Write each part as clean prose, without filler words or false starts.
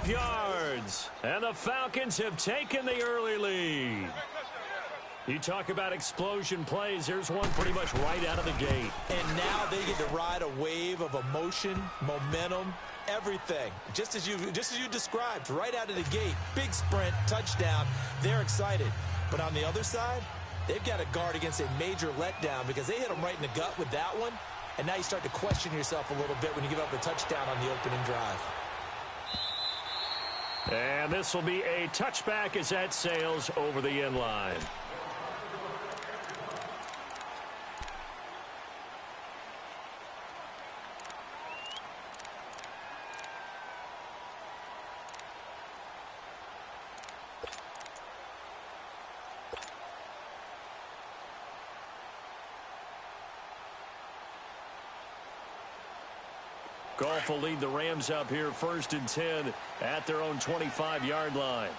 2.5 yards. And the Falcons have taken the early lead. You talk about explosion plays. Here's one pretty much right out of the gate. And now they get to ride a wave of emotion, momentum, everything. Just as you described, right out of the gate. Big sprint, touchdown. They're excited. But on the other side, they've got to guard against a major letdown because they hit them right in the gut with that one. And now you start to question yourself a little bit when you give up a touchdown on the opening drive. And this will be a touchback as that sails over the end line. Goff will lead the Rams up here 1st and 10 at their own 25-yard line.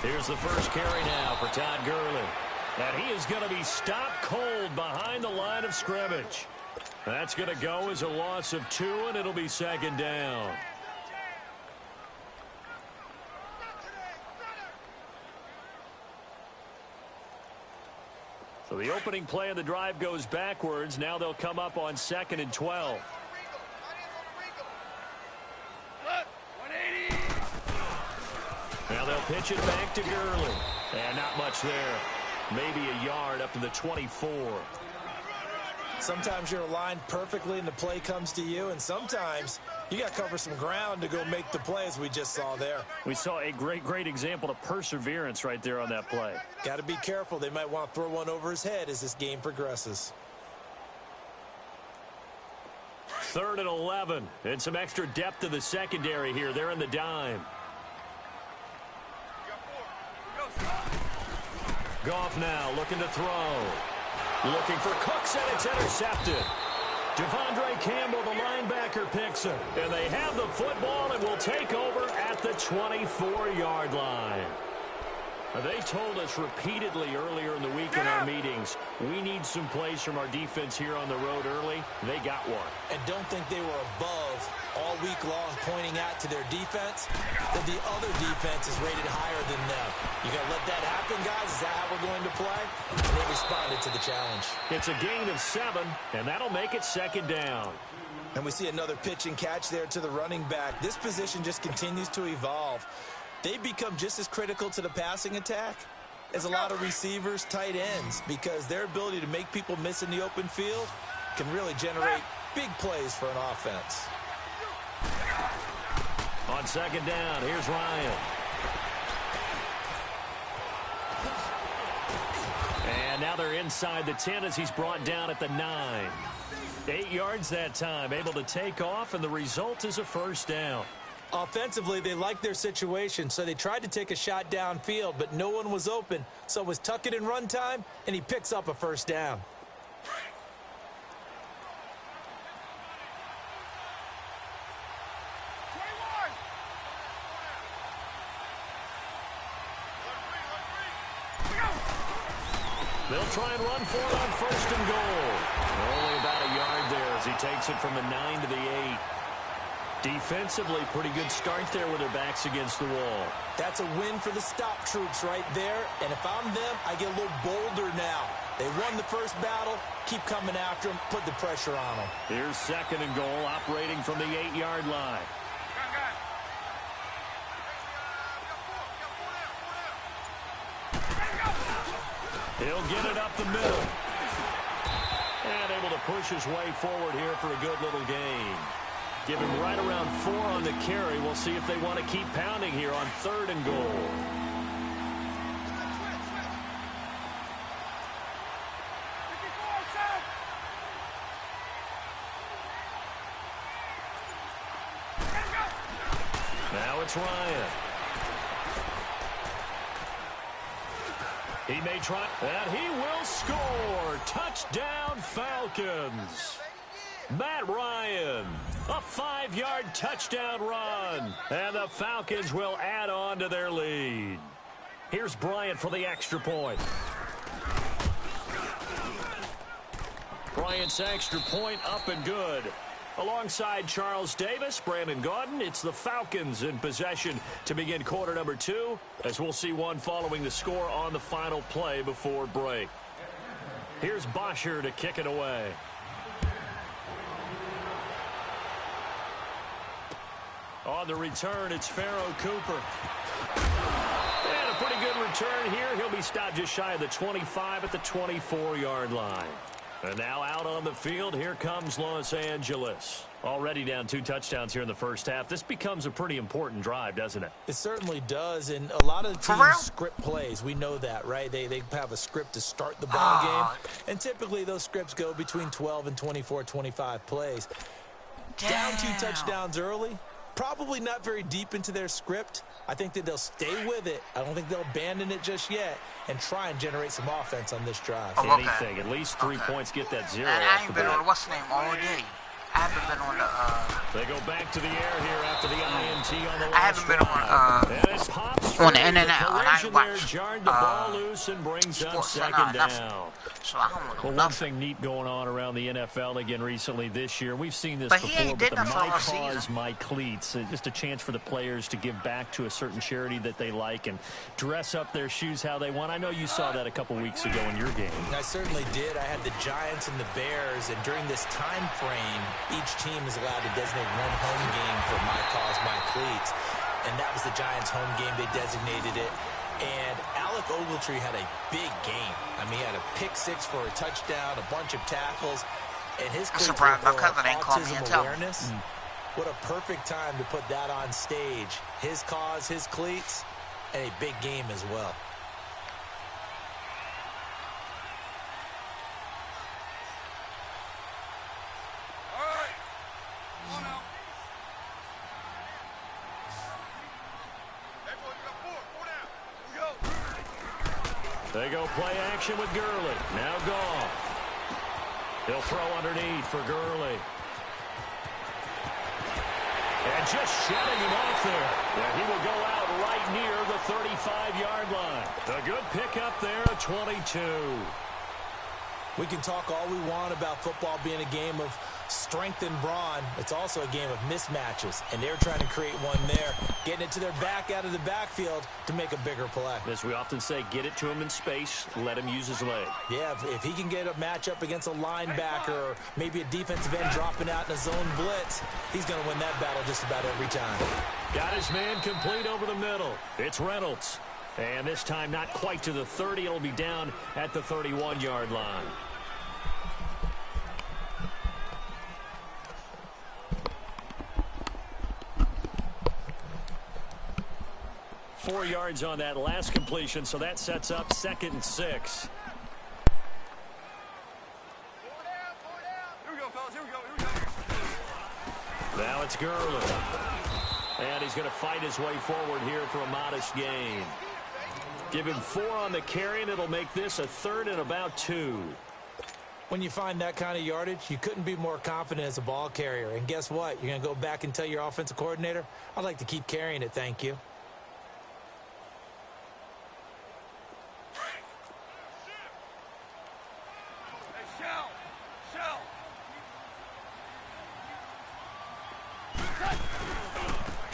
Here's the first carry now for Todd Gurley. And he is going to be stopped cold behind the line of scrimmage. That's going to go as a loss of 2, and it'll be 2nd down. So the opening play of the drive goes backwards. Now they'll come up on 2nd and 12. Now they'll pitch it back to Gurley. And not much there. Maybe a yard up to the 24. Sometimes you're aligned perfectly and the play comes to you, and sometimes you got to cover some ground to go make the play, as we just saw there. We saw a great example of perseverance right there on that play. Got to be careful. They might want to throw one over his head as this game progresses. 3rd and 11. And some extra depth to the secondary here. They're in the dime. Goff now looking to throw. Looking for Cooks, and it's intercepted. Devondre Campbell, the linebacker, picks it. And they have the football and will take over at the 24-yard line. They told us repeatedly earlier in the week in our meetings, we need some plays from our defense here on the road early. They got one. And don't think they were above all week long pointing out to their defense that the other defense is rated higher than them. You going to let that happen, guys? Is that how we're going to play? And they responded to the challenge. It's a gain of 7, and that'll make it 2nd down. And we see another pitch and catch there to the running back. This position just continues to evolve. They become just as critical to the passing attack as a lot of receivers, tight ends, because their ability to make people miss in the open field can really generate big plays for an offense. On 2nd down, here's Ryan. And now they're inside the 10 as he's brought down at the 9. 8 yards that time, able to take off, and the result is a 1st down. Offensively, they liked their situation, so they tried to take a shot downfield, but no one was open. So it was tuck it in run time, and he picks up a 1st down. They'll try and run for it on 1st and goal. Only about a yard there as he takes it from the 9 to the 8. Defensively, pretty good start there with their backs against the wall. That's a win for the stop troops right there. And if I'm them, I get a little bolder now. They won the first battle. Keep coming after them. Put the pressure on them. Here's 2nd and goal, operating from the 8-yard line. He'll get it up the middle. And able to push his way forward here for a good little gain. Give him right around 4 on the carry. We'll see if they want to keep pounding here on 3rd and goal. Now it's Ryan. He may try, and he will score. Touchdown, Falcons. Matt Ryan, a 5-yard touchdown run, and the Falcons will add on to their lead. Here's Bryant for the extra point. Bryant's extra point up and good. Alongside Charles Davis, Brandon Gaudin, it's the Falcons in possession to begin quarter number 2, as we'll see one following the score on the final play before break. Here's Bosher to kick it away. On the return, it's Pharaoh Cooper. And a pretty good return here. He'll be stopped just shy of the 25 at the 24-yard line. And now out on the field, here comes Los Angeles. Already down 2 touchdowns here in the first half. This becomes a pretty important drive, doesn't it? It certainly does, and a lot of the teams script plays. We know that, right? They have a script to start the ball game, and typically those scripts go between 12 and 24, 25 plays. Down 2 touchdowns early, probably not very deep into their script. I think that they'll stay with it. I don't think they'll abandon it just yet and try and generate some offense on this drive. Oh, okay. Anything. At least 3 points, get that 0 and off I ain't the been board. on what's the name all day. I haven't been on the They go back to the air here after the INT on the last I haven't been on and it pops on the internet. The And I ain't watched jarred the ball loose and brings up second down. So I don't know Well, one thing neat going on around the NFL again recently this year. We've seen this But before, but the My Cause, My Cleats. Just a chance for the players to give back to a certain charity that they like and dress up their shoes how they want. I know you saw that a couple weeks ago in your game. I certainly did. I had the Giants and the Bears, and during this time frame, each team is allowed to designate one home game for My Cause, My Cleats. And that was the Giants' home game. They designated it. And Alec Ogletree had a big game. I mean, he had a pick 6 for a touchdown, a bunch of tackles, and his I'm surprised my cousin ain't called me and tell me. Awareness. What a perfect time to put that on stage. His cause, his cleats, and a big game as well. They go play action with Gurley. Now Goff. He'll throw underneath for Gurley. And just shutting him off there. And he will go out right near the 35-yard line. A good pickup there at 22. We can talk all we want about football being a game of strength and brawn. It's also a game of mismatches, and they're trying to create one there, getting it to their back out of the backfield to make a bigger play. As we often say, get it to him in space, let him use his leg. Yeah, if he can get a matchup against a linebacker or maybe a defensive end dropping out in a zone blitz, he's going to win that battle just about every time. Got his man complete over the middle. It's Reynolds. And this time not quite to the 30. It'll be down at the 31-yard line. Four yards on that last completion, so that sets up 2nd and 6. Here we go, fellas. Here we go. Now it's Gurley. And he's going to fight his way forward here for a modest gain. Give him 4 on the carry, and it'll make this a 3rd and about 2. When you find that kind of yardage, you couldn't be more confident as a ball carrier. And guess what? You're going to go back and tell your offensive coordinator, I'd like to keep carrying it, thank you.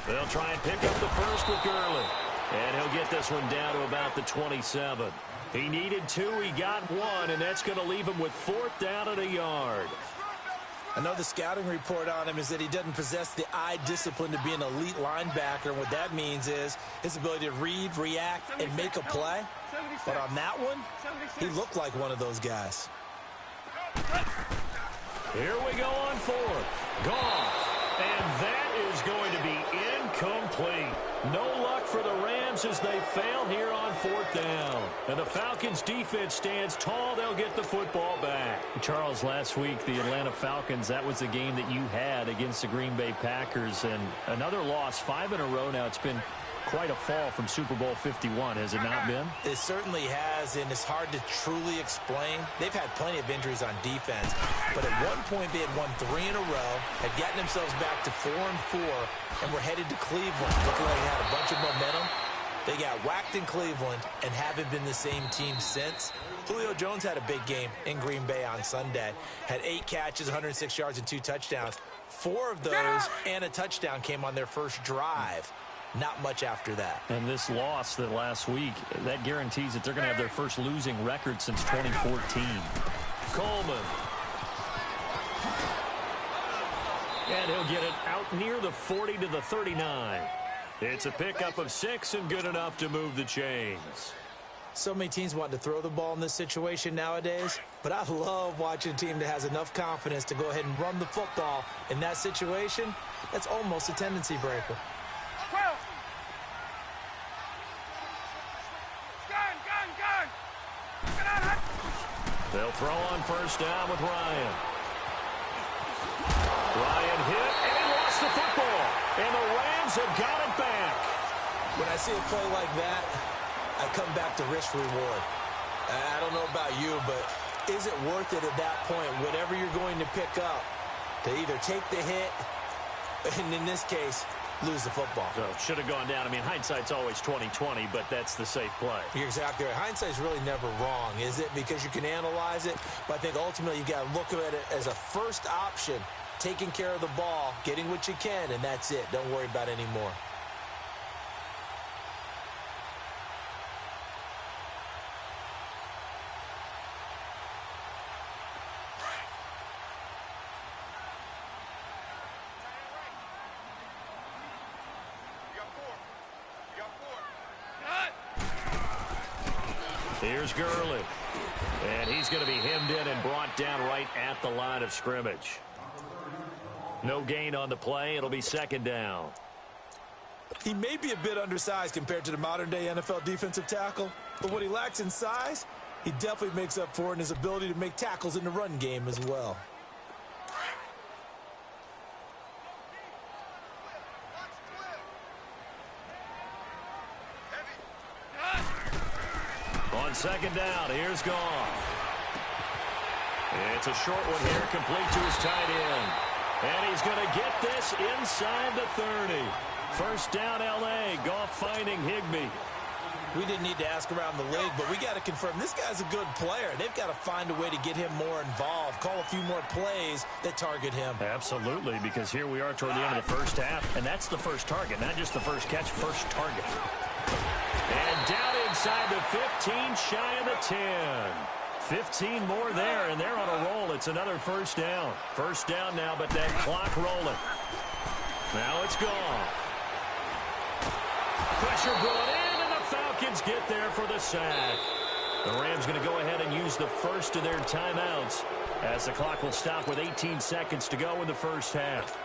They'll try and pick up the first with Gurley. And he'll get this one down to about the 27. He needed 2, he got 1, and that's going to leave him with 4th down and a yard. I know the scouting report on him is that he doesn't possess the eye discipline to be an elite linebacker. And what that means is his ability to read, react, and make a play. But on that one, he looked like one of those guys. Here we go on 4th. Goff. And that is going to be incomplete. No luck for the Rams as they fail here on 4th down. And the Falcons defense stands tall. They'll get the football back. Charles, last week, the Atlanta Falcons, that was the game that you had against the Green Bay Packers. And another loss, 5 in a row now. It's been quite a fall from Super Bowl 51, has it not been? It certainly has, and it's hard to truly explain. They've had plenty of injuries on defense, but at one point they had won 3 in a row, had gotten themselves back to 4-4, and were headed to Cleveland, looking like they had a bunch of momentum. They got whacked in Cleveland and haven't been the same team since. Julio Jones had a big game in Green Bay on Sunday. Had 8 catches, 106 yards, and 2 touchdowns. 4 of those and a touchdown came on their first drive. Not much after that. And this loss that last week, that guarantees that they're going to have their first losing record since 2014. Coleman. And he'll get it out near the 40 to the 39. It's a pickup of 6 and good enough to move the chains. So many teams want to throw the ball in this situation nowadays, but I love watching a team that has enough confidence to go ahead and run the football. In that situation, that's almost a tendency breaker. They'll throw on first down with Ryan. Ryan hit, and he lost the football. And the Rams have got it back. When I see a play like that, I come back to risk reward. I don't know about you, but is it worth it at that point, whatever you're going to pick up, to either take the hit, and in this case, lose the football? So it should have gone down. I mean, hindsight's always 20/20, but that's the safe play. You're exactly right. Hindsight's really never wrong, is it? Because you can analyze it, but I think ultimately you got to look at it as a first option, taking care of the ball, getting what you can, and that's it. Don't worry about any more. Here's Gurley. And he's going to be hemmed in and brought down right at the line of scrimmage. No gain on the play. It'll be second down. He may be a bit undersized compared to the modern-day NFL defensive tackle, but what he lacks in size, he definitely makes up for in his ability to make tackles in the run game as well. On second down, here's Goff. It's a short one here, complete to his tight end. And he's going to get this inside the 30. First down, L.A. Goff finding Higbee. We didn't need to ask around the league, but we got to confirm this guy's a good player. They've got to find a way to get him more involved, call a few more plays that target him. Absolutely, because here we are toward the end of the first half, and that's the first target, not just the first catch, first target. And down inside the 15, shy of the 10. 15 more there, and they're on a roll. It's another first down. First down now, but that clock rolling. Now it's gone. Pressure brought in, and the Falcons get there for the sack. The Rams going to go ahead and use the first of their timeouts as the clock will stop with 18 seconds to go in the first half.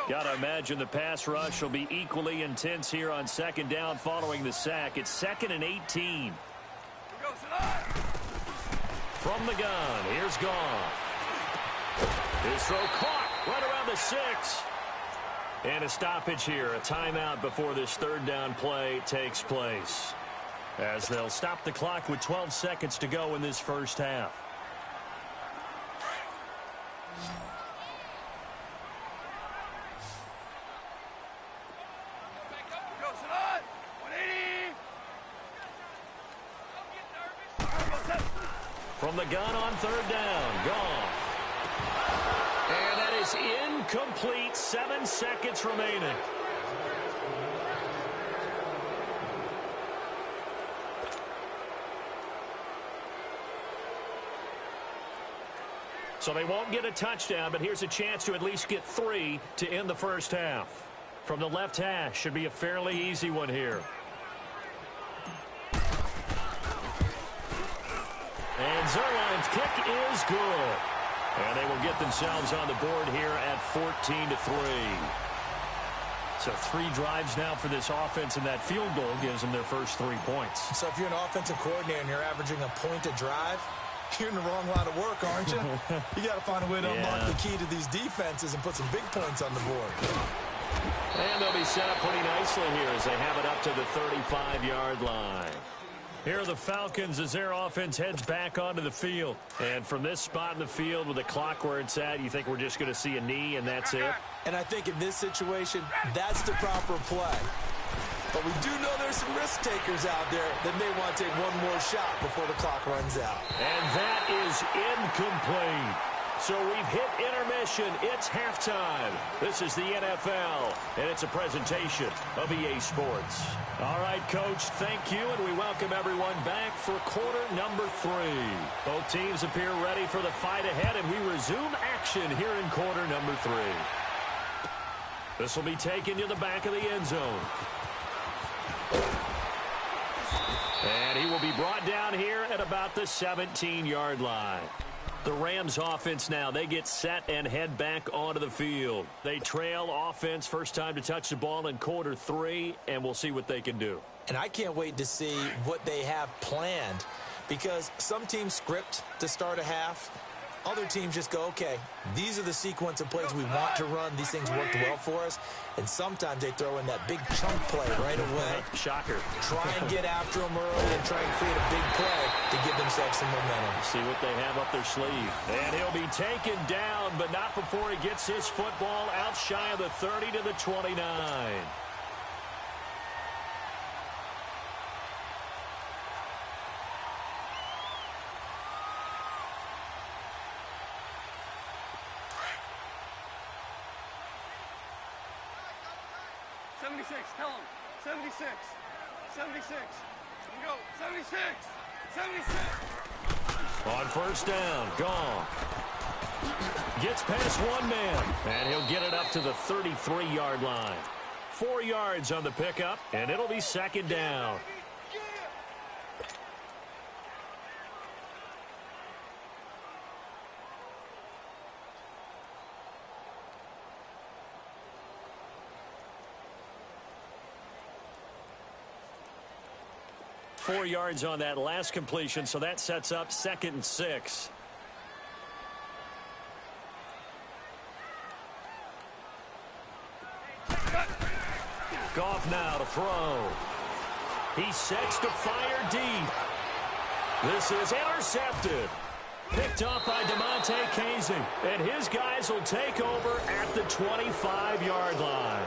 Got to imagine the pass rush will be equally intense here on second down following the sack. It's 2nd and 18. From the gun, here's Goff. His throw caught right around the 6. And a stoppage here, a timeout before this third down play takes place, as they'll stop the clock with 12 seconds to go in this first half. From the gun on third down, Goff. And that is incomplete. 7 seconds remaining. So they won't get a touchdown, but here's a chance to at least get 3 to end the first half. From the left hash, should be a fairly easy one here. And Zerline's kick is good. And they will get themselves on the board here at 14-3. So 3 drives now for this offense, and that field goal gives them their first 3 points. So if you're an offensive coordinator and you're averaging a point a drive, you're in the wrong line of work, aren't you? You got to find a way to unlock the key to these defenses and put some big points on the board. And they'll be set up pretty nicely here as they have it up to the 35-yard line. Here are the Falcons as their offense heads back onto the field. And from this spot in the field with the clock where it's at, you think we're just going to see a knee and that's it? And I think in this situation, that's the proper play. But we do know there's some risk takers out there that may want to take one more shot before the clock runs out. And that is incomplete. So we've hit intermission. It's halftime. This is the NFL, and it's a presentation of EA Sports. All right, Coach, thank you, and we welcome everyone back for quarter number 3. Both teams appear ready for the fight ahead, and we resume action here in quarter number 3. This will be taken to the back of the end zone. And he will be brought down here at about the 17-yard line. The Rams offense now, they get set and head back onto the field. They trail offense first time to touch the ball in quarter 3, and we'll see what they can do. And I can't wait to see what they have planned, because some teams script to start a half. Other teams just go, okay, these are the sequence of plays we want to run. These things worked well for us. And sometimes they throw in that big chunk play right away. Shocker. Try and get after them early and try and create a big play to give themselves some momentum. See what they have up their sleeve. And he'll be taken down, but not before he gets his football out shy of the 30 to the 29. Tell him. 76. 76. You go. 76. 76. On first down, gone. Gets past one man, and he'll get it up to the 33-yard line. 4 yards on the pickup, and it'll be second down. Four yards on that last completion, so that sets up 2nd and 6. Goff now to throw. He sets to fire deep. This is intercepted. Picked up by DeMonte Casey, and his guys will take over at the 25-yard line.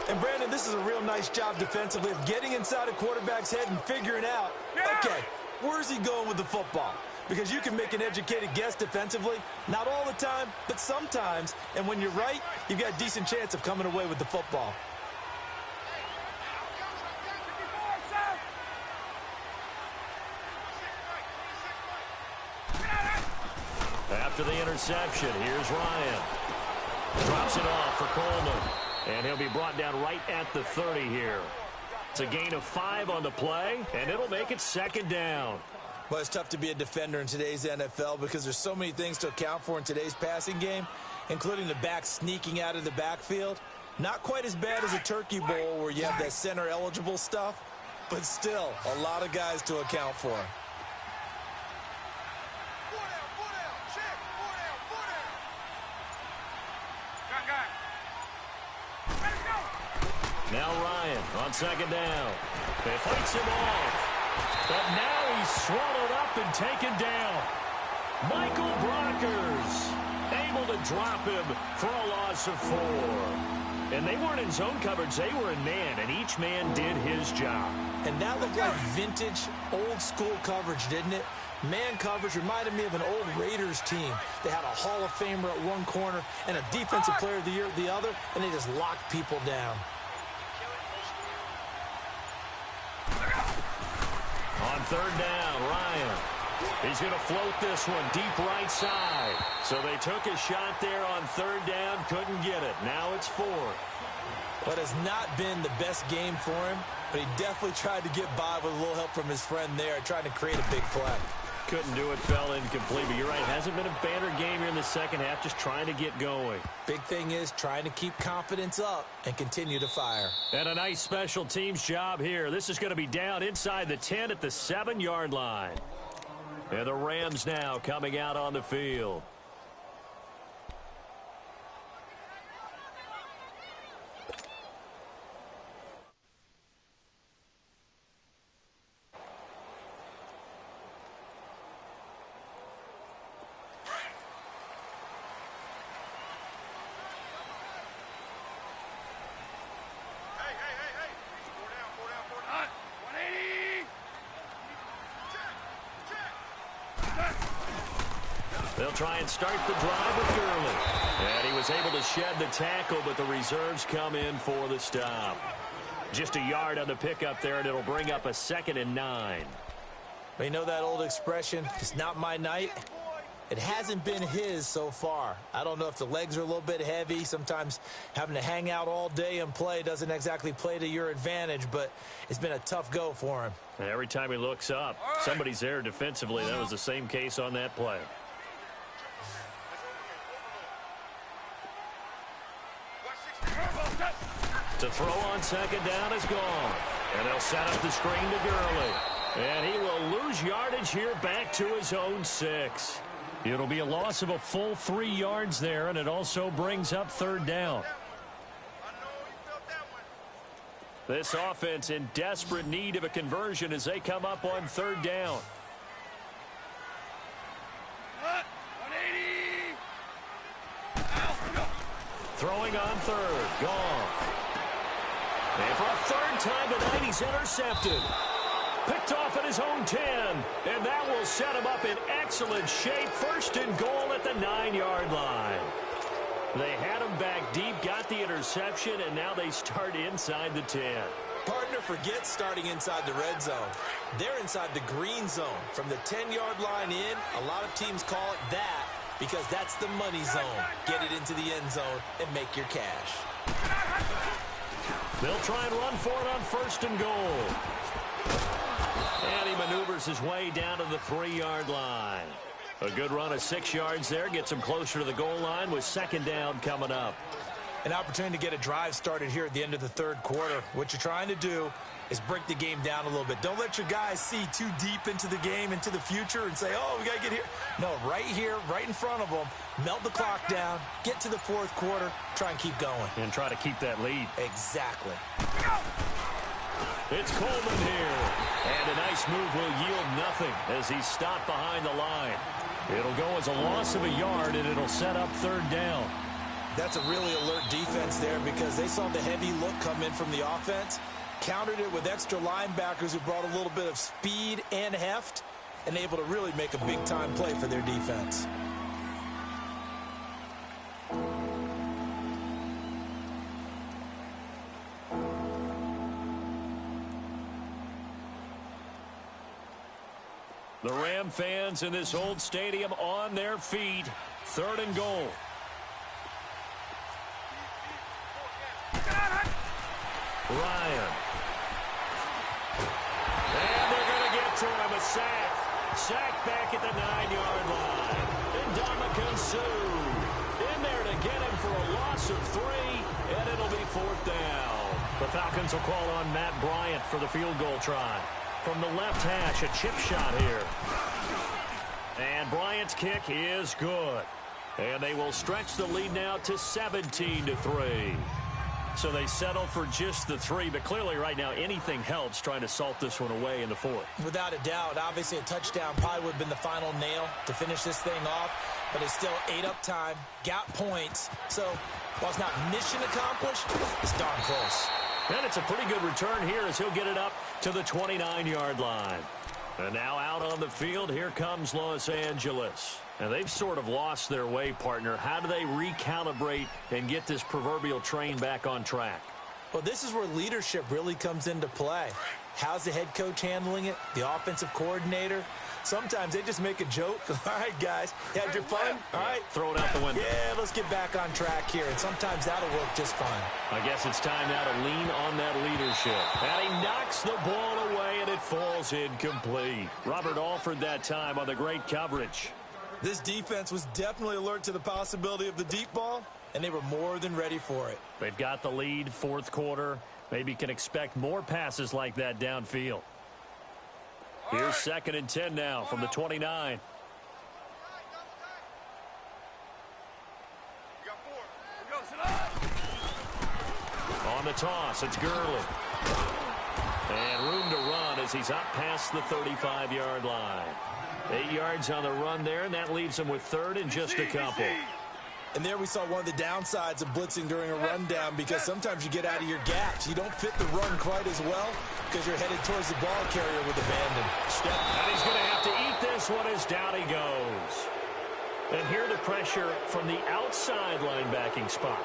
And, Brandon, this is a real nice job defensively of getting inside a quarterback's head and figuring out, okay, where's he going with the football? Because you can make an educated guess defensively, not all the time, but sometimes. And when you're right, you've got a decent chance of coming away with the football. After the interception, here's Ryan. Drops it off for Coleman. And he'll be brought down right at the 30 here. It's a gain of 5 on the play, and it'll make it second down. Well, it's tough to be a defender in today's NFL because there's so many things to account for in today's passing game, including the back sneaking out of the backfield. Not quite as bad as a turkey bowl where you have that center-eligible stuff, but still a lot of guys to account for. Now Ryan on second down. They fights him off. But now he's swallowed up and taken down. Michael Brockers able to drop him for a loss of 4. And they weren't in zone coverage. They were in man, and each man did his job. And that looked like vintage, old-school coverage, didn't it? Man coverage reminded me of an old Raiders team. They had a Hall of Famer at one corner and a Defensive Player of the Year at the other, and they just locked people down. On third down, Ryan. He's going to float this one deep right side. So they took a shot there on third down, couldn't get it. Now it's 4. But it's not been the best game for him, but he definitely tried to get by with a little help from his friend there, trying to create a big play. Couldn't do it, fell incomplete. But you're right, hasn't been a banner game here in the second half, just trying to get going. Big thing is trying to keep confidence up and continue to fire. And a nice special teams job here. This is going to be down inside the 10 at the 7-yard line. And the Rams now coming out on the field. They'll try and start the drive with Gurley. And he was able to shed the tackle, but the reserves come in for the stop. Just a yard on the pickup there, and it'll bring up a 2nd and 9. You know that old expression, it's not my night? It hasn't been his so far. I don't know if the legs are a little bit heavy. Sometimes having to hang out all day and play doesn't exactly play to your advantage, but it's been a tough go for him. And every time he looks up, somebody's there defensively. That was the same case on that play. To throw on 2nd down is gone. And they'll set up the screen to Gurley. And he will lose yardage here back to his own 6. It'll be a loss of a full 3 yards there, and it also brings up 3rd down. This offense in desperate need of a conversion as they come up on 3rd down. Throwing on 3rd. Gone. And for a 3rd time tonight, he's intercepted. Picked off at his own 10. And that will set him up in excellent shape. 1st and goal at the 9-yard line. They had him back deep, got the interception, and now they start inside the 10. Partner, forget starting inside the red zone. They're inside the green zone. From the 10-yard line in, a lot of teams call it that because that's the money zone. Get it into the end zone and make your cash. They'll try and run for it on 1st and goal. And he maneuvers his way down to the 3-yard line. A good run of 6 yards there gets him closer to the goal line with 2nd down coming up. An opportunity to get a drive started here at the end of the 3rd quarter. What you're trying to do is break the game down a little bit. Don't let your guys see too deep into the game, into the future, and say, oh, we got to get here. No, right here, right in front of them, melt the clock down, get to the 4th quarter, try and keep going. And try to keep that lead. Exactly. It's Coleman here. And a nice move will yield nothing as he's stopped behind the line. It'll go as a loss of a yard, and it'll set up 3rd down. That's a really alert defense there because they saw the heavy look come in from the offense, countered it with extra linebackers who brought a little bit of speed and heft, and able to really make a big-time play for their defense. The Ram fans in this old stadium on their feet. 3rd and goal. Ryan. And they're going to get to him. A sack. Sack back at the 9-yard line. And Ndamukong Suh in there to get him for a loss of 3, and it'll be 4th down. The Falcons will call on Matt Bryant for the field goal try. From the left hash, a chip shot here. And Bryant's kick is good. And they will stretch the lead now to 17-3. So they settle for just the 3, but clearly right now anything helps trying to salt this one away in the 4th. Without a doubt, obviously a touchdown probably would have been the final nail to finish this thing off, but it's still ate up time, got points. So while it's not mission accomplished, it's darn close. And it's a pretty good return here as he'll get it up to the 29-yard line. And now out on the field, here comes Los Angeles. And they've sort of lost their way, partner. How do they recalibrate and get this proverbial train back on track? Well, this is where leadership really comes into play. How's the head coach handling it? The offensive coordinator? Sometimes they just make a joke. All right, guys, you had your fun? All right. Throw it out the window. Yeah, let's get back on track here. And sometimes that'll work just fine. I guess it's time now to lean on that leadership. And he knocks the ball away, and it falls incomplete. Robert Alford that time on the great coverage. This defense was definitely alert to the possibility of the deep ball, and they were more than ready for it. They've got the lead, 4th quarter. Maybe can expect more passes like that downfield. Here's 2nd and 10 now from the 29. On the toss, it's Gurley. And room to run as he's up past the 35-yard line. 8 yards on the run there, and that leaves him with 3rd and just a couple. And there we saw one of the downsides of blitzing during a rundown because sometimes you get out of your gaps. You don't fit the run quite as well because you're headed towards the ball carrier with abandon. And he's going to have to eat this one as down he goes. And here the pressure from the outside linebacking spot.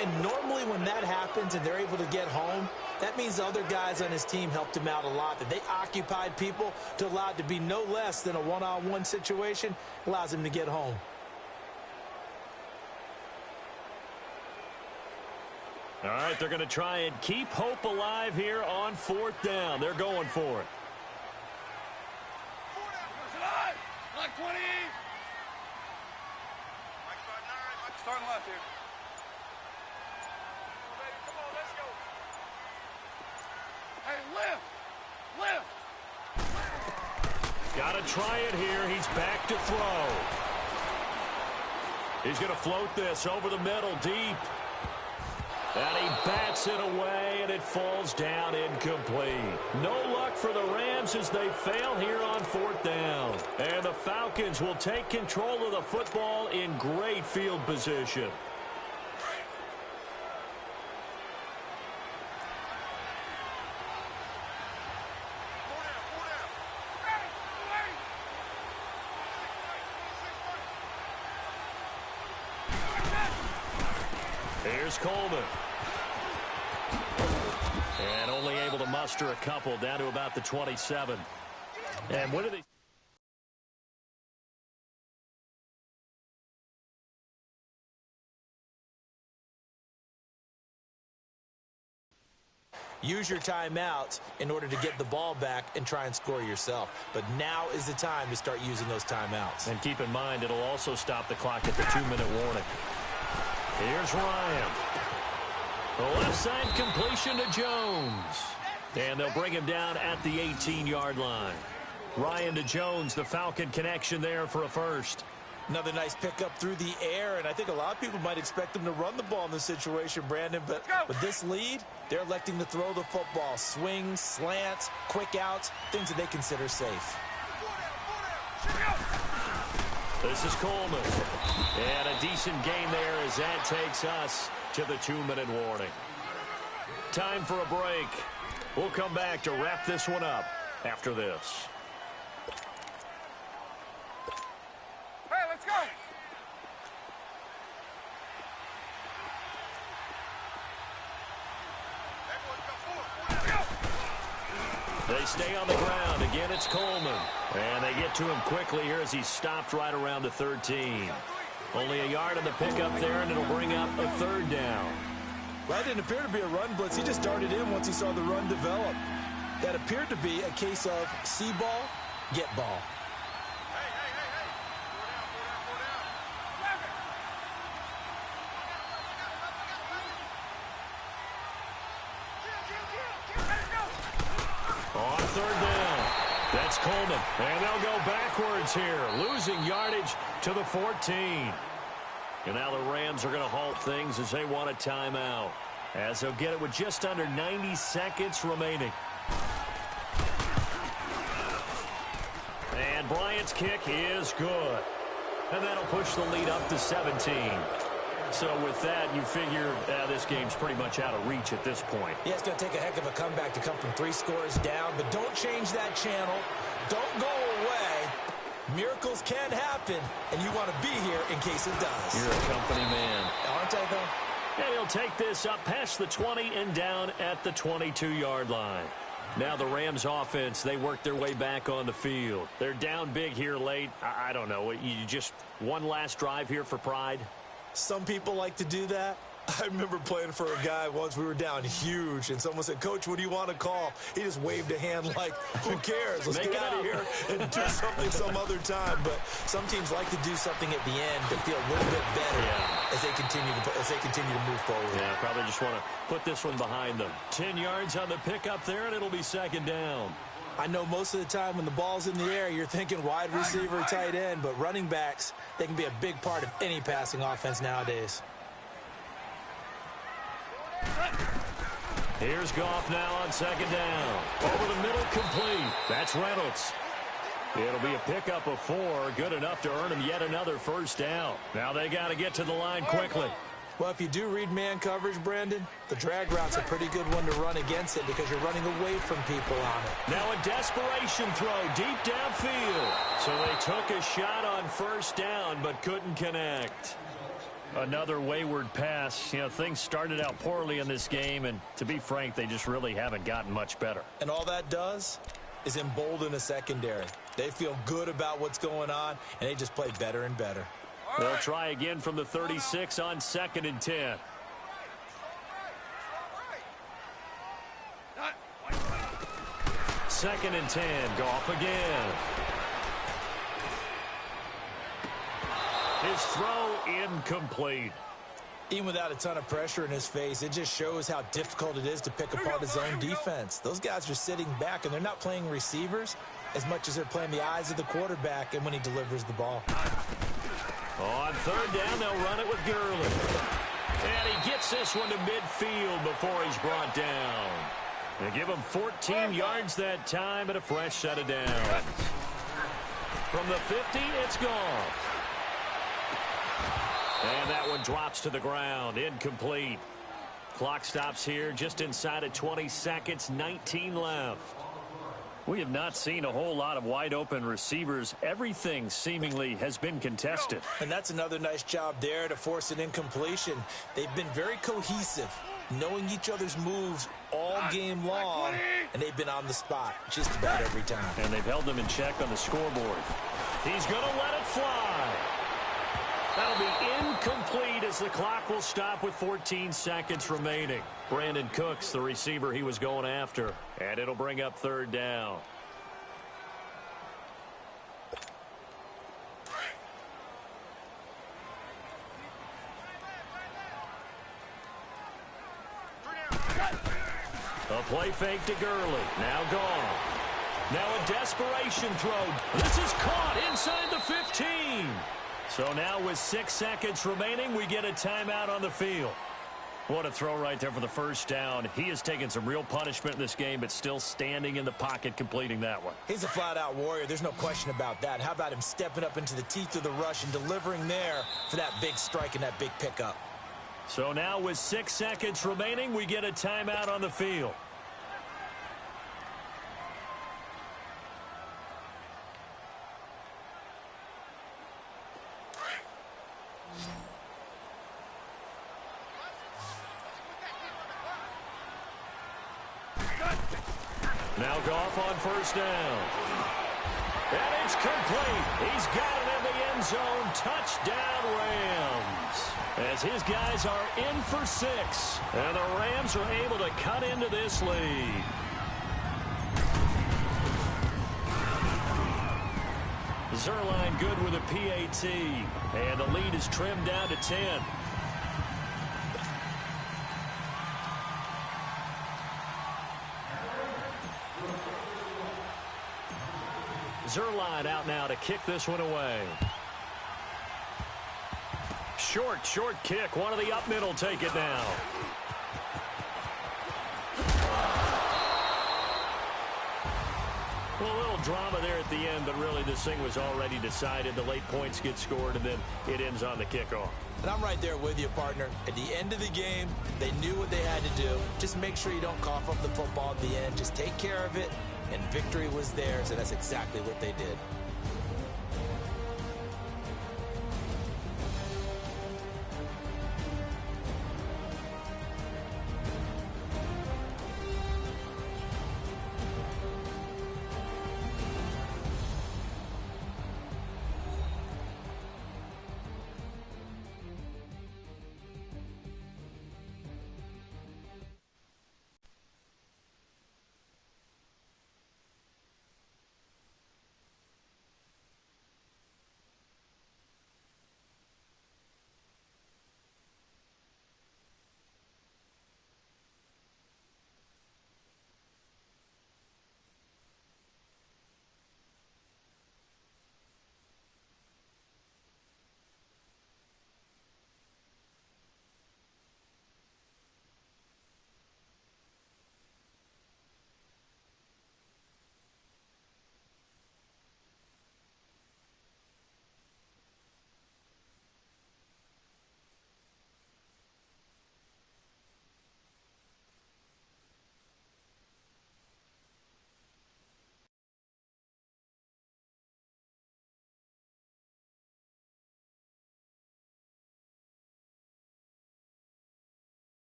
And normally when that happens and they're able to get home, that means the other guys on his team helped him out a lot. That they occupied people to allow it to be no less than a one-on-one situation, allows him to get home. All right, they're going to try and keep hope alive here on 4th down. They're going for it. Like 20. Starting left here. Come on, let's go. Hey, lift. Got to try it here. He's back to throw. He's going to float this over the middle, deep. And he bats it away, and it falls down incomplete. No luck for the Rams as they fail here on 4th down. And the Falcons will take control of the football in great field position. Here's Coleman. And only able to muster a couple down to about the 27. And what do they... Use your timeouts in order to get the ball back and try and score yourself. But now is the time to start using those timeouts. And keep in mind, it'll also stop the clock at the 2-minute warning. Here's Ryan. The left side completion to Jones. And they'll bring him down at the 18-yard line. Ryan to Jones, the Falcon connection there for a first. Another nice pickup through the air, and I think a lot of people might expect them to run the ball in this situation, Brandon, but with this lead, they're electing to throw the football. Swings, slants, quick outs, things that they consider safe. This is Coleman. And a decent gain there as that takes us to the 2-minute warning. Time for a break. We'll come back to wrap this one up after this. Hey, let's go. They stay on the ground. Again, it's Coleman. And they get to him quickly here as he's stopped right around the 13. Only a yard on the pickup there, and it'll bring up a 3rd down. Well, that didn't appear to be a run blitz. He just darted in once he saw the run develop. That appeared to be a case of see ball, get ball. On 3rd down, that's Coleman. And they'll go backwards here, losing yardage to the 14. And now the Rams are going to halt things as they want a timeout, as they'll get it with just under 90 seconds remaining. And Bryant's kick is good. And that'll push the lead up to 17. So with that, you figure this game's pretty much out of reach at this point. Yeah, it's going to take a heck of a comeback to come from 3 scores down, but don't change that channel. Don't go away. Miracles can happen, and you want to be here in case it does. You're a company man. Aren't I, though? And he'll take this up past the 20 and down at the 22-yard line. Now the Rams offense, they work their way back on the field. They're down big here late. I don't know. You just one last drive here for pride? Some people like to do that. I remember playing for a guy once. We were down huge, and someone said, "Coach, what do you want to call?" He just waved a hand like, who cares? Let's get out of here and do something some other time. But some teams like to do something at the end to feel a little bit better as they continue to move forward. Yeah, probably just want to put this one behind them. 10 yards on the pickup there, and it'll be 2nd down. I know most of the time when the ball's in the air, you're thinking wide receiver, tight end, but running backs, they can be a big part of any passing offense nowadays. Here's Goff now on 2nd down. Over the middle, complete. That's Reynolds. It'll be a pickup of 4, good enough to earn him yet another 1st down. Now they got to get to the line quickly. Well, if you do read man coverage, Brandon, the drag route's a pretty good one to run against it because you're running away from people on it. Now a desperation throw deep downfield. So they took a shot on first down but couldn't connect. Another wayward pass. You know, things started out poorly in this game, and to be frank, they just really haven't gotten much better. And all that does is embolden a secondary. They feel good about what's going on, and they just play better and better. They'll try again from the 36 on 2nd and 10. Second and 10. Goff again. His throw incomplete. Even without a ton of pressure in his face, it just shows how difficult it is to pick apart his own defense. Those guys are sitting back, and they're not playing receivers as much as they're playing the eyes of the quarterback and when he delivers the ball. On 3rd down, they'll run it with Gurley. And he gets this one to midfield before he's brought down. They give him 14 yards that time and a fresh set of downs. From the 50, it's Goff. And that one drops to the ground. Incomplete. Clock stops here just inside of 20 seconds. 19 left. We have not seen a whole lot of wide-open receivers. Everything seemingly has been contested. And that's another nice job there to force an incompletion. They've been very cohesive, knowing each other's moves all game long, and they've been on the spot just about every time. And they've held them in check on the scoreboard. He's going to let it fly. That'll be incomplete as the clock will stop with 14 seconds remaining. Brandon Cooks, the receiver he was going after. And it'll bring up 3rd down. A play fake to Gurley. Now gone. Now a desperation throw. This is caught inside the 15. So now with 6 seconds remaining, we get a timeout on the field. What a throw right there for the first down. He has taken some real punishment in this game, but still standing in the pocket, completing that one. He's a flat-out warrior. There's no question about that. How about him stepping up into the teeth of the rush and delivering there for that big strike and that big pickup? So now with 6 seconds remaining, we get a timeout on the field. Now Goff on first down. And it's complete. He's got it in the end zone. Touchdown, Rams. As his guys are in for 6. And the Rams are able to cut into this lead. Zerline good with a PAT. And the lead is trimmed down to 10. Zerline out now to kick this one away. Short kick. One of the up middle take it now. Well, a little drama there at the end, but really this thing was already decided. The late points get scored, and then it ends on the kickoff. And I'm right there with you, partner. At the end of the game, they knew what they had to do. Just make sure you don't cough up the football at the end. Just take care of it, and victory was theirs, and that's exactly what they did.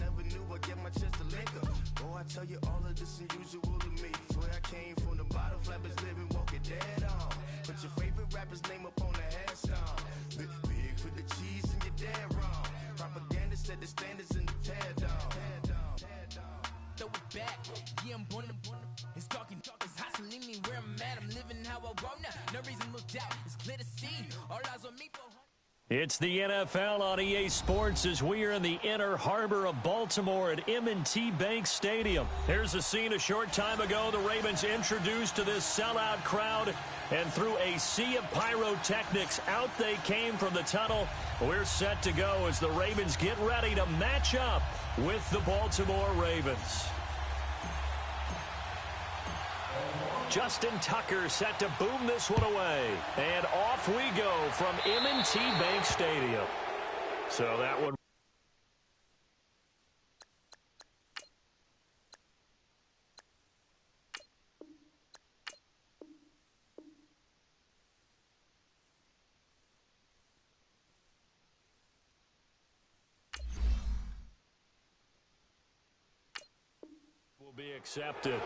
never knew I get my chest to liquor. Oh, I tell you all of this unusual to me. Swear I came from the bottom, flappers living, walking dead on. Put your favorite rapper's name up on the headstone. Big for the cheese and you're dead wrong. Propaganda set the standards in the tear down. Throw it back, yeah, I'm born. It's talking, it's hustling me where I'm at. I'm living how I want now. No reason to look out, it's clear to see. All eyes on me, It's the NFL on EA Sports as we are in the inner harbor of Baltimore at M&T Bank Stadium. Here's a scene a short time ago. The Ravens introduced to this sellout crowd, and through a sea of pyrotechnics, out they came from the tunnel. We're set to go as the Ravens get ready to match up with the Baltimore Ravens. Justin Tucker set to boom this one away. And off we go from M&T Bank Stadium. So that one will be accepted.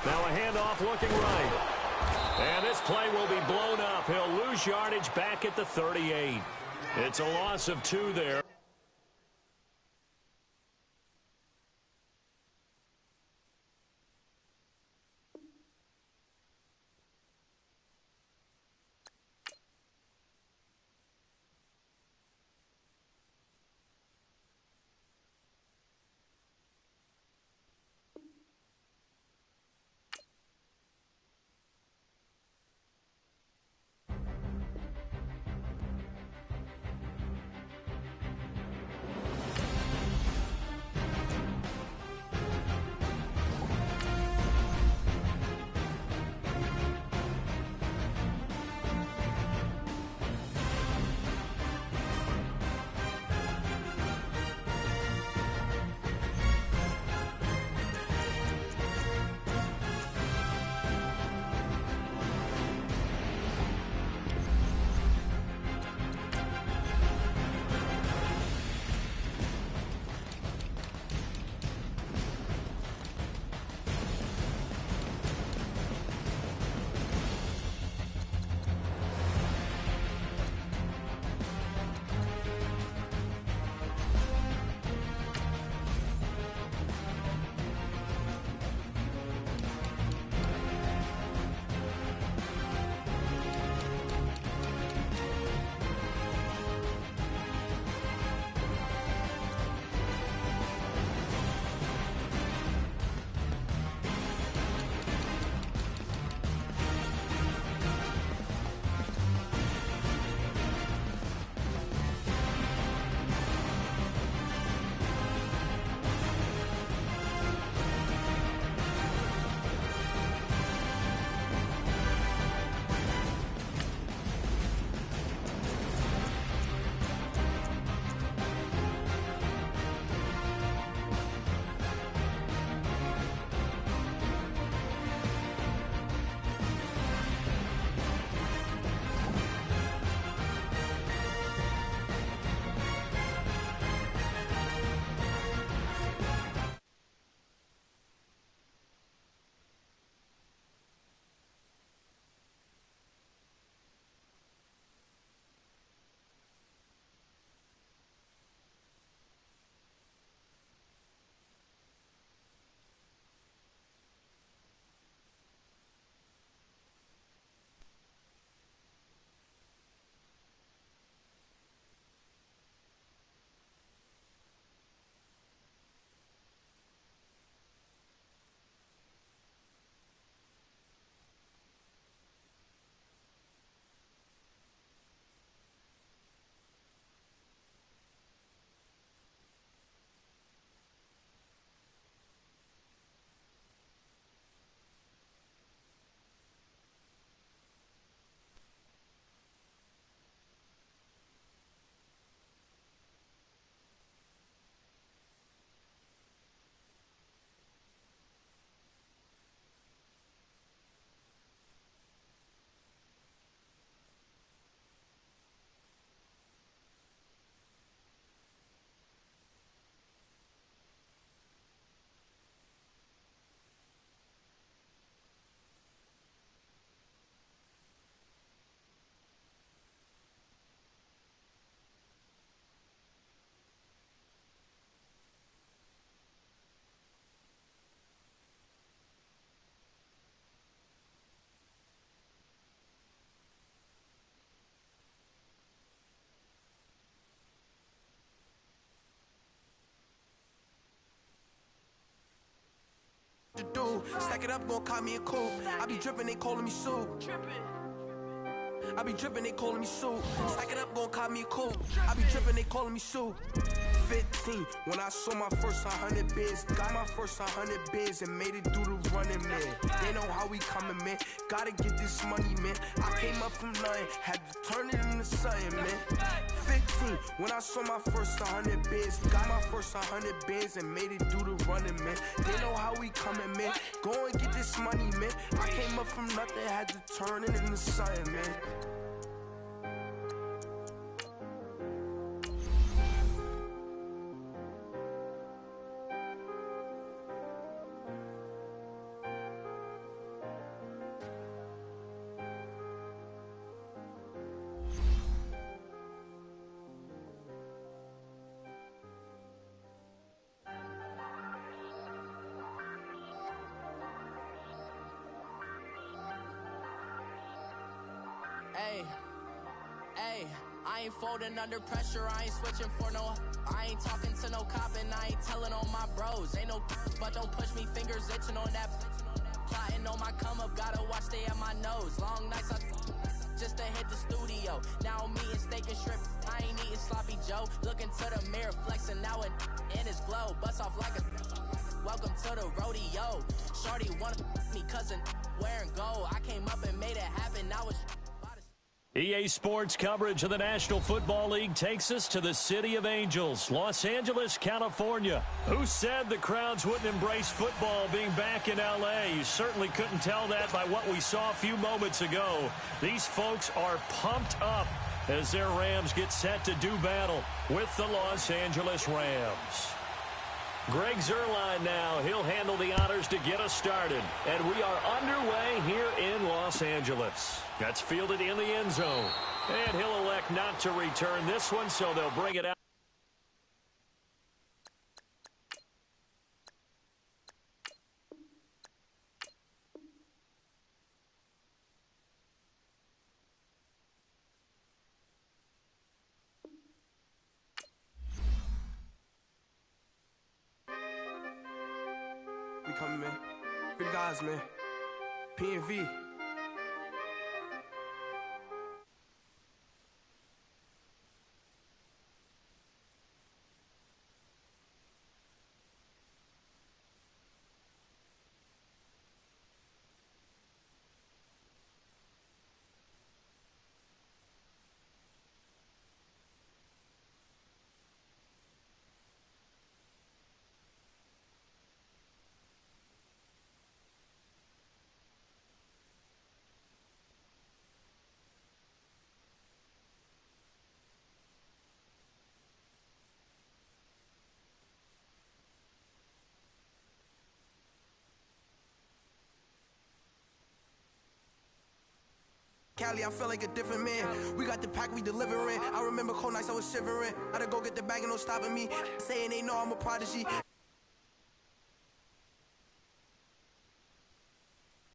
Now a handoff looking right. And this play will be blown up. He'll lose yardage back at the 38. It's a loss of 2 there. do. Stack it up, gon' call me a coupe. I be drippin', they calling me Sue. I be drippin', they calling me Sue. Stack it up, gon' call me a coupe. I be drippin', they calling me Sue. 15, when I saw my first 100 bids. Got my first 100 bids and made it through the running, man. They know how we coming, man. Gotta get this money, man. I came up from nothing, had to turn it into something, man. 15, when I saw my first 100 bids. Got my first 100 bids and made it through the running, man. They know how we coming, man. Go and get this money, man. I came up from nothing, had to turn it into something, man. Hey, I ain't folding under pressure, I ain't switching for no. I ain't talking to no cop and I ain't telling on my bros. Ain't no, but don't push me, fingers itching on that. Plotting on my come up, gotta watch stay at my nose. Long nights, just to hit the studio. Now I'm eating steak and shrimp, I ain't eating sloppy Joe. Looking to the mirror, flexing now and in his glow. Bust off like a, welcome to the rodeo. Shorty wanna me cousin wearing gold. I came up and made it happen, now it's EA Sports coverage of the National Football League takes us to the City of Angels, Los Angeles, California. Who said the crowds wouldn't embrace football being back in L.A.? You certainly couldn't tell that by what we saw a few moments ago. These folks are pumped up as their Rams get set to do battle with the Los Angeles Rams. Greg Zuerlein now. He'll handle the honors to get us started. And we are underway here in Los Angeles. That's fielded in the end zone. And he'll elect not to return this one, so they'll bring it out. We coming, man. Big guys, man. P&V. Cali, I feel like a different man. We got the pack, we delivering. I remember cold nights I was shivering. Had to go get the bag and no stopping me. Saying they know I'm a prodigy.